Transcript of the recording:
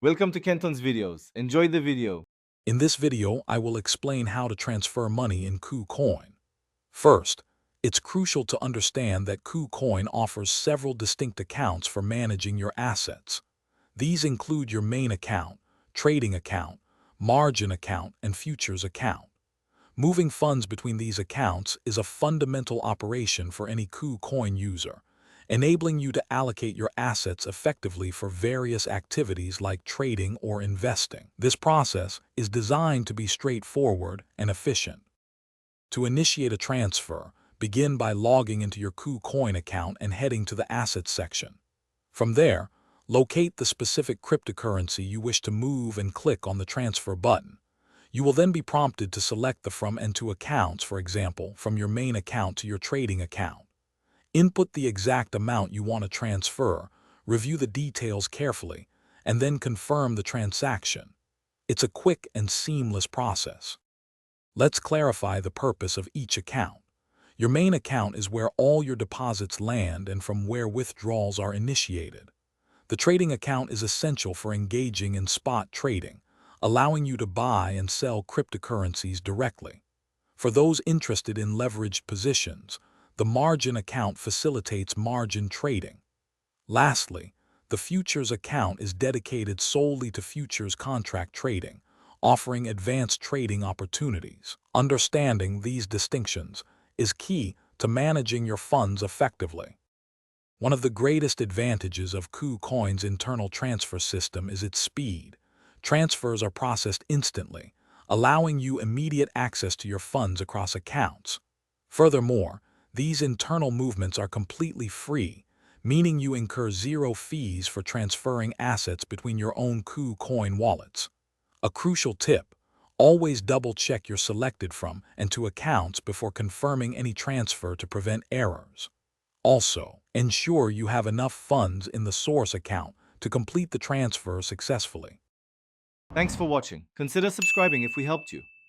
Welcome to Kenton's videos. Enjoy the video. In this video, I will explain how to transfer money in KuCoin. First, it's crucial to understand that KuCoin offers several distinct accounts for managing your assets. These include your main account, trading account, margin account, and futures account. Moving funds between these accounts is a fundamental operation for any KuCoin user, enabling you to allocate your assets effectively for various activities like trading or investing. This process is designed to be straightforward and efficient. To initiate a transfer, begin by logging into your KuCoin account and heading to the Assets section. From there, locate the specific cryptocurrency you wish to move and click on the Transfer button. You will then be prompted to select the From and To accounts, for example, from your main account to your trading account. Input the exact amount you want to transfer, review the details carefully, and then confirm the transaction. It's a quick and seamless process. Let's clarify the purpose of each account. Your main account is where all your deposits land and from where withdrawals are initiated. The trading account is essential for engaging in spot trading, allowing you to buy and sell cryptocurrencies directly. For those interested in leveraged positions, the margin account facilitates margin trading. Lastly, the futures account is dedicated solely to futures contract trading, offering advanced trading opportunities. Understanding these distinctions is key to managing your funds effectively. One of the greatest advantages of KuCoin's internal transfer system is its speed. Transfers are processed instantly, allowing you immediate access to your funds across accounts. Furthermore, these internal movements are completely free, meaning you incur zero fees for transferring assets between your own KuCoin wallets. A crucial tip: always double-check your selected From and To accounts before confirming any transfer to prevent errors. Also, ensure you have enough funds in the source account to complete the transfer successfully. Thanks for watching. Consider subscribing if we helped you.